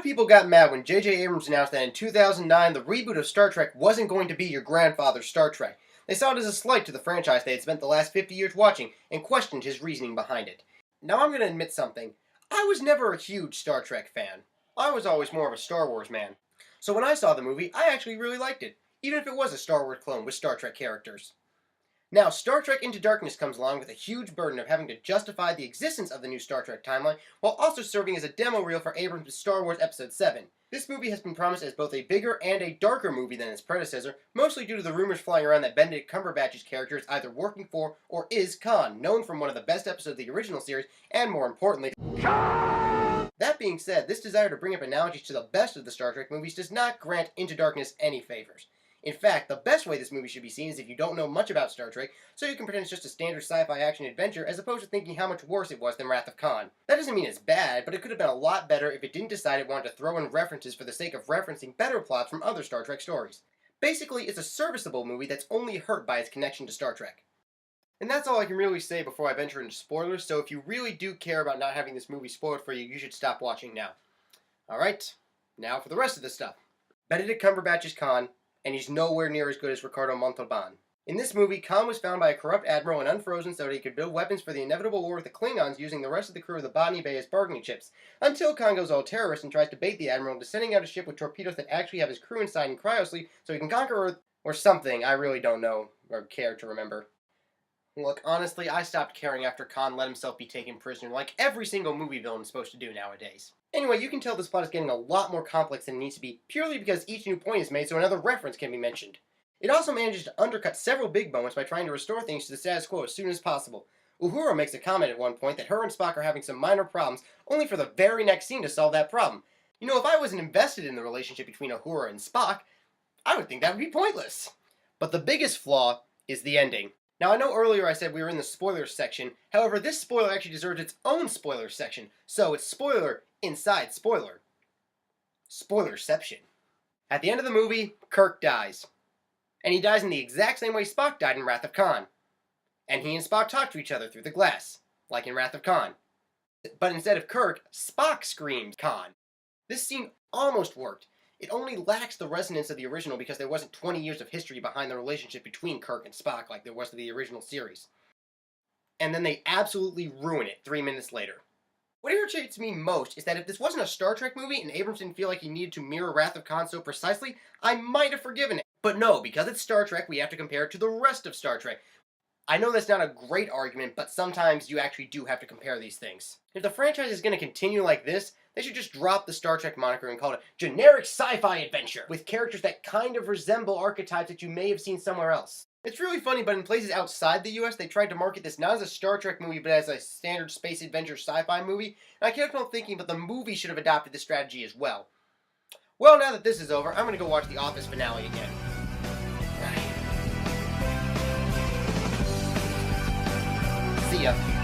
people got mad when J.J. Abrams announced that in 2009 the reboot of Star Trek wasn't going to be your grandfather's Star Trek. They saw it as a slight to the franchise they had spent the last 50 years watching and questioned his reasoning behind it. Now I'm going to admit something. I was never a huge Star Trek fan. I was always more of a Star Wars man. So when I saw the movie, I actually really liked it, even if it was a Star Wars clone with Star Trek characters. Now, Star Trek Into Darkness comes along with a huge burden of having to justify the existence of the new Star Trek timeline while also serving as a demo reel for Abrams' Star Wars Episode 7. This movie has been promised as both a bigger and a darker movie than its predecessor, mostly due to the rumors flying around that Benedict Cumberbatch's character is either working for or is Khan, known from one of the best episodes of the original series, and more importantly, Khan! That being said, this desire to bring up analogies to the best of the Star Trek movies does not grant Into Darkness any favors. In fact, the best way this movie should be seen is if you don't know much about Star Trek, so you can pretend it's just a standard sci-fi action adventure as opposed to thinking how much worse it was than Wrath of Khan. That doesn't mean it's bad, but it could have been a lot better if it didn't decide it wanted to throw in references for the sake of referencing better plots from other Star Trek stories. Basically, it's a serviceable movie that's only hurt by its connection to Star Trek. And that's all I can really say before I venture into spoilers, so if you really do care about not having this movie spoiled for you, you should stop watching now. Alright, now for the rest of the stuff. Benedict Cumberbatch is Khan, and he's nowhere near as good as Ricardo Montalban. In this movie, Khan was found by a corrupt admiral and unfrozen so that he could build weapons for the inevitable war with the Klingons using the rest of the crew of the Botany Bay as bargaining chips, until Khan goes all terrorist and tries to bait the admiral into sending out a ship with torpedoes that actually have his crew inside in cryosleep so he can conquer Earth, or something. I really don't know, or care to remember. Look, honestly, I stopped caring after Khan let himself be taken prisoner, like every single movie villain is supposed to do nowadays. Anyway, you can tell this plot is getting a lot more complex than it needs to be, purely because each new point is made so another reference can be mentioned. It also manages to undercut several big moments by trying to restore things to the status quo as soon as possible. Uhura makes a comment at one point that her and Spock are having some minor problems, only for the very next scene to solve that problem. You know, if I wasn't invested in the relationship between Uhura and Spock, I would think that would be pointless. But the biggest flaw is the ending. Now, I know earlier I said we were in the spoilers section, however, this spoiler actually deserves its own spoiler section, so it's spoiler inside spoiler. Spoilerception. At the end of the movie, Kirk dies. And he dies in the exact same way Spock died in Wrath of Khan. And he and Spock talk to each other through the glass, like in Wrath of Khan. But instead of Kirk, Spock screams Khan. This scene almost worked. It only lacks the resonance of the original because there wasn't 20 years of history behind the relationship between Kirk and Spock like there was to the original series. And then they absolutely ruin it 3 minutes later. What irritates me most is that if this wasn't a Star Trek movie and Abrams didn't feel like he needed to mirror Wrath of Khan so precisely, I might have forgiven it. But no, because it's Star Trek, we have to compare it to the rest of Star Trek. I know that's not a great argument, but sometimes you actually do have to compare these things. If the franchise is going to continue like this, they should just drop the Star Trek moniker and call it generic sci-fi adventure, with characters that kind of resemble archetypes that you may have seen somewhere else. It's really funny, but in places outside the US, they tried to market this not as a Star Trek movie, but as a standard space adventure sci-fi movie, and I kept on thinking, but the movie should have adopted this strategy as well. Well, now that this is over, I'm going to go watch the Office finale again. See ya.